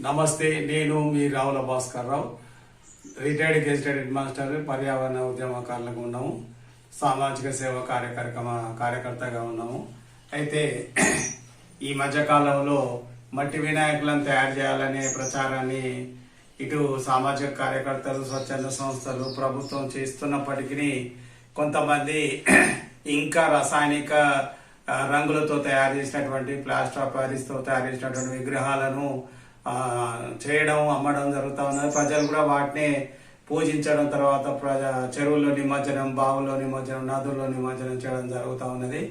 నమస్తే, నేను మీ Ravula Bhaskar Rao, retired gazetted head master, పర్యావరణ ఉద్యమకారులకు ఉన్నాము. సామాజిక సేవ కార్యకర్తగా ఉన్నాము. అయితే ఈ మధ్యకాలంలో మట్టి వినాయకులను తయారు చేయాలనే ప్రచారాన్ని ఇటు సామాజిక కార్యకర్తలు, స్వచ్ఛంద సంస్థలు, ప్రభుత్వం చేస్తున్నప్పటికీ కొంతమంది ఇంకా రసాయనిక రంగులతో తయారు చేసినటువంటి ప్లాస్టర్ ఆఫ్ ప్యారిస్తో తయారు చేసినటువంటి విగ్రహాలను చేయడం, అమ్మడం జరుగుతూ ఉన్నది. ప్రజలు కూడా వాటిని పూజించడం, తర్వాత చెరువుల్లో నిమజ్జనం, బావుల్లో నిమజ్జనం, నదుల్లో నిమజ్జనం చేయడం జరుగుతూ ఉన్నది.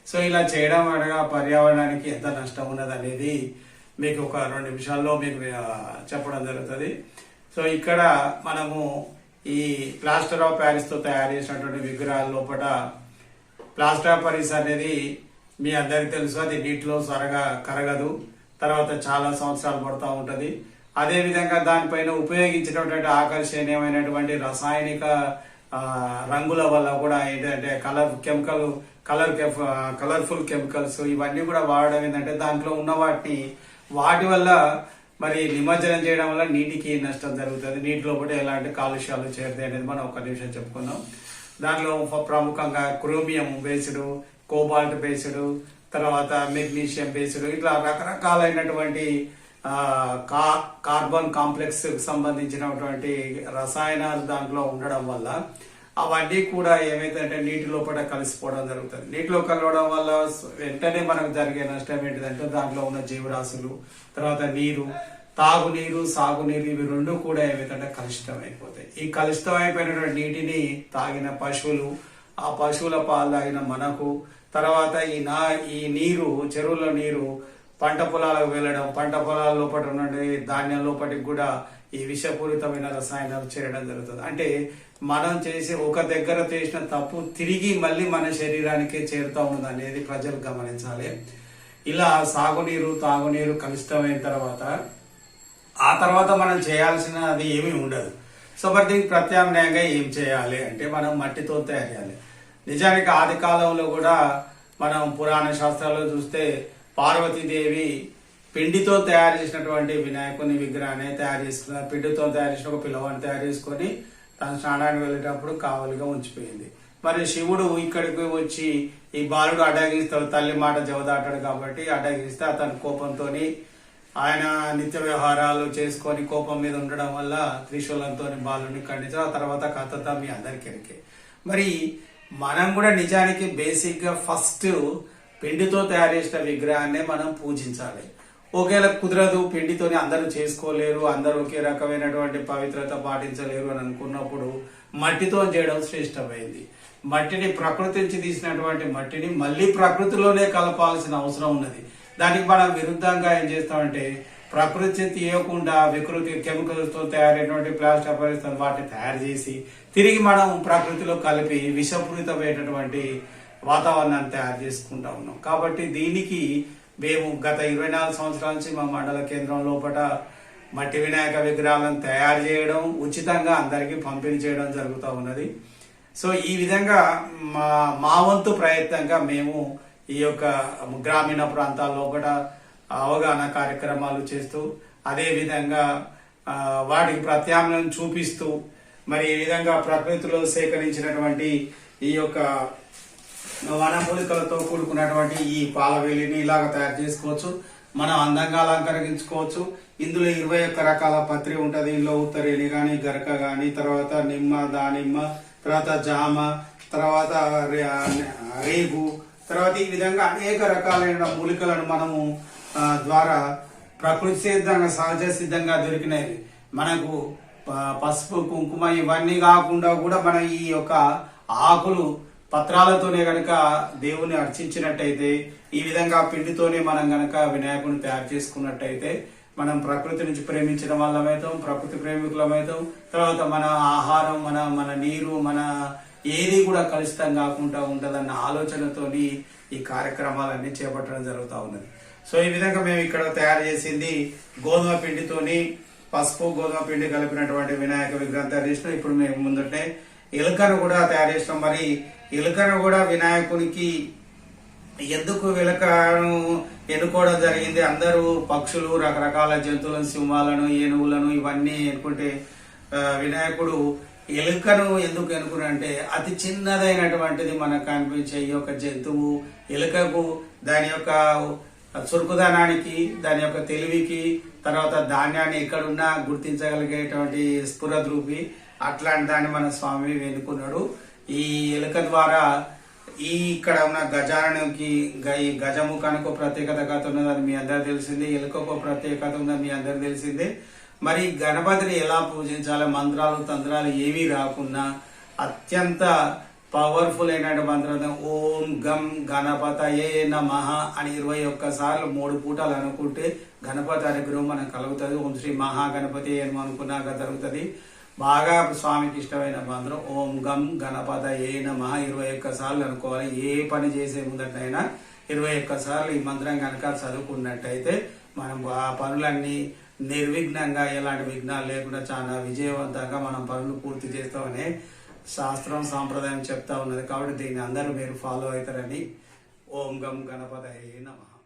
సో ఇలా చేయడం వల్ల పర్యావరణానికి ఎంత నష్టం ఉన్నది అనేది మీకు ఒక 2 నిమిషాల్లో మీకు చెప్పడం జరుగుతుంది. సో ఇక్కడ మనము ఈ ప్లాస్టర్ ఆఫ్ ప్యారిస్తో తయారు చేసినటువంటి విగ్రహాల లోపల ప్లాస్టర్ ఆఫ్ ప్యారిస్ అనేది మీ అందరికి తెలుసు, అది నీటిలో త్వరగా కరగదు, తర్వాత చాలా సంవత్సరాలు పడుతూ ఉంటుంది. అదేవిధంగా దానిపైన ఉపయోగించినటువంటి ఆకర్షణీయమైనటువంటి రసాయనిక రంగుల వల్ల కూడా ఏంటంటే కలర్ఫుల్ కెమికల్స్ ఇవన్నీ కూడా వాడడం ఏంటంటే దాంట్లో ఉన్న వాటి వల్ల మరి నిమజ్జనం చేయడం వల్ల నీటికి నష్టం జరుగుతుంది. నీటిలో కూడా ఎలాంటి కాలుష్యాలు చేరుతాయి అనేది మనం ఒక నిమిషం చెప్పుకుందాం. దాంట్లో ప్రముఖంగా క్రోమియం బేస్డ్, కోబాల్ట్ బేస్డ్, తర్వాత మెగ్నీషియం బేస్డ్, ఇట్లా రకరకాలైనటువంటి కార్బన్ కాంప్లెక్స్ సంబంధించినటువంటి రసాయనాలు దాంట్లో ఉండడం వల్ల అవన్నీ కూడా ఏమైతుందంటే నీటి లోపల కలిసిపోవడం జరుగుతుంది. నీటిలో కలవడం వల్ల వెంటనే మనకు జరిగే నష్టం ఏంటిదంటే దాంట్లో ఉన్న జీవరాశులు, తర్వాత నీరు, తాగునీరు, సాగునీరు, ఇవి 2 కూడా ఏమైతుంటే కలుషితం అయిపోతాయి. ఈ కలుషితం అయిపోయినటువంటి నీటిని తాగిన పశువులు, ఆ పశువుల పాలు తాగిన మనకు, తర్వాత ఈ నీరు, చెరువుల నీరు పంట పొలాలకు వెళ్ళడం, పంట పొలాల లోపల నుండి ధాన్యం లోపలికి కూడా ఈ విషపూరితమైన రసాయనాలు చేరడం జరుగుతుంది. అంటే మనం చేసి ఒక దగ్గర చేసిన తప్పు తిరిగి మళ్ళీ మన శరీరానికే చేరుతా ఉంది అనేది ప్రజలు గమనించాలి. ఇలా సాగునీరు, తాగునీరు కలుషితమైన ఆ తర్వాత మనం చేయాల్సినది ఏమీ ఉండదు. సో మరి దీనికి ప్రత్యామ్నాయంగా ఏం చేయాలి అంటే మనం మట్టితో తయారు చేయాలి. నిజానికి ఆది కాలంలో కూడా మనం పురాణ శాస్త్రాల్లో చూస్తే పార్వతీదేవి పిండితో తయారు చేసినటువంటి వినాయకుని విగ్రహాన్ని తయారు చేసుకున్న, పిండితో తయారు చేసిన ఒక పిల్లవాడిని తయారు చేసుకొని తన స్నానానికి వెళ్ళేటప్పుడు కావలిగా ఉంచిపోయింది. మరి శివుడు ఇక్కడికి వచ్చి ఈ బాలుడు అడ్డగిస్తాడు, తల్లి మాట జవదాటాడు కాబట్టి అడ్డగిస్తే అతని కోపంతో ఆయన నిత్య వ్యవహారాలు చేసుకొని కోపం మీద ఉండడం వల్ల త్రిశూలంతో బాలుని ఖండించారు. ఆ తర్వాత కథ మీ అందరికీ. మరి మనం కూడా నిజానికి బేసిక్ గా ఫస్ట్ పిండితో తయారు చేసిన విగ్రహాన్ని మనం పూజించాలి. ఒకేలా కుదరదు, పిండితోని అందరూ చేసుకోలేరు, అందరూ ఒకే రకమైనటువంటి పవిత్రత పాటించలేరు అని అనుకున్నప్పుడు మట్టితో చేయడం శ్రేష్టమైంది. మట్టిని ప్రకృతి నుంచి తీసినటువంటి మట్టిని మళ్ళీ ప్రకృతిలోనే కలపాల్సిన అవసరం ఉన్నది. దానికి మనం విరుద్ధంగా ఏం చేస్తామంటే ప్రకృతి తీయకుండా వికృతి కెమికల్స్తో తయారైనటువంటి ప్లాస్టర్ పరిస్థితులు వాటిని తయారు చేసి తిరిగి మనం ప్రకృతిలో కలిపి విషపూరితమైనటువంటి వాతావరణాన్ని తయారు చేసుకుంటా ఉన్నాం. కాబట్టి దీనికి మేము గత 24 సంవత్సరాల నుంచి మా మండల కేంద్రం లోపల మట్టి వినాయక విగ్రహాలను తయారు చేయడం, ఉచితంగా అందరికీ పంపిణీ చేయడం జరుగుతూ ఉన్నది. సో ఈ విధంగా మా వంతు ప్రయత్నంగా మేము ఈ యొక్క గ్రామీణ ప్రాంతాల లోపల అవగాహన కార్యక్రమాలు చేస్తూ అదేవిధంగా వాటికి ప్రత్యామ్నాయం చూపిస్తూ మరి ఈ విధంగా ప్రకృతిలో సేకరించినటువంటి ఈ యొక్క వనమూలికలతో కూడుకున్నటువంటి ఈ పాలవేలిని ఇలాగ తయారు చేసుకోవచ్చు. మనం అందంగా అలంకరించుకోవచ్చు. ఇందులో 21 రకాల పత్రి ఉంటుంది. ఇందులో ఉత్తరేణి కానీ, గరక కానీ, తర్వాత నిమ్మ, దానిమ్మ, తర్వాత జామ, తర్వాత రేగు, తర్వాత ఈ విధంగా అనేక రకాలైన మూలికలను మనము ద్వారా ప్రకృతి సిద్ధంగా, సహజ సిద్ధంగా దొరికినవి. మనకు పసుపు, కుంకుమ ఇవన్నీ కాకుండా కూడా మన ఈ యొక్క ఆకులు పత్రాలతోనే గనక దేవుని అర్చించినట్టయితే, ఈ విధంగా పిండితోనే మనం గనక వినాయకుడిని తయారు చేసుకున్నట్టయితే మనం ప్రకృతి నుంచి ప్రేమించిన వాళ్ళమైతాం, ప్రకృతి ప్రేమికులమైతాం. తర్వాత మన ఆహారం, మన నీరు, మన ఏది కూడా కలుషితం కాకుండా ఉంటుందన్న ఆలోచనతోని ఈ కార్యక్రమాలన్నీ చేపట్టడం జరుగుతూ ఉన్నది. సో ఈ విధంగా మేము ఇక్కడ తయారు చేసింది గోధుమ పిండితోని, పసుపు, గోధుమ పిండి కలిపినటువంటి వినాయక విగ్రహం తయారు చేసినాం. ఇప్పుడు మేము ముందుంటే ఎలుకను కూడా తయారు చేసినాం. మరి ఎలుకను కూడా వినాయకునికి ఎందుకు ఎన్నుకోవడం జరిగింది. అందరూ పక్షులు, రకరకాల జంతువులను, సింహాలను, ఏనుగులను ఇవన్నీ ఎన్నుకుంటే వినాయకుడు ఎలుకను ఎందుకు ఎన్నుకున్నంటే అతి చిన్నదైనటువంటిది మనకు కనిపించే ఈ యొక్క జంతువు ఎలుకకు దాని యొక్క చురుకుదనానికి, దాని యొక్క తెలివికి, తర్వాత ధాన్యాన్ని ఎక్కడున్నా గుర్తించగలిగేటువంటి స్ఫురద్రూపి, అట్లాంటి దాన్ని మన స్వామి ఎన్నుకున్నాడు. ఈ ఎలుక ద్వారా ఈ ఇక్కడ ఉన్న గజానికి, ఈ గజముఖానికి ప్రత్యేకత ఉన్నది, అది మీ అందరు తెలిసిందే. ఎలుకకు ప్రత్యేకత ఉందని మీ అందరు తెలిసిందే. మరి గణపతిని ఎలా పూజించాలి, మంత్రాలు తంత్రాలు ఏమీ రాకున్నా అత్యంత పవర్ఫుల్ అయిన మంత్రం ఓం గం గణపతయే నమః అని 21 సార్లు 3 పూటలు అనుకుంటే గణపతి అనుగ్రహం మనకు కలుగుతుంది. ఓం శ్రీ మహాగణపతి అని అనుకున్నాక జరుగుతుంది. బాగా స్వామికి ఇష్టమైన మంత్రం ఓం గం గణపతయే నమః 21 సార్లు అనుకోవాలి. ఏ పని చేసే ముందటైనా 21 సార్లు ఈ మంత్రం కనుక చదువుకున్నట్టయితే మనం ఆ పనులన్నీ నిర్విఘ్నంగా, ఎలాంటి విఘ్నాలు లేకుండా చాలా విజయవంతంగా మనం పనులు పూర్తి చేస్తామని శాస్త్రం సాంప్రదాయం చెప్తా ఉన్నది. కాబట్టి దీన్ని అందరూ మీరు ఫాలో అవుతారని ఓం గం గణపతయే నమః.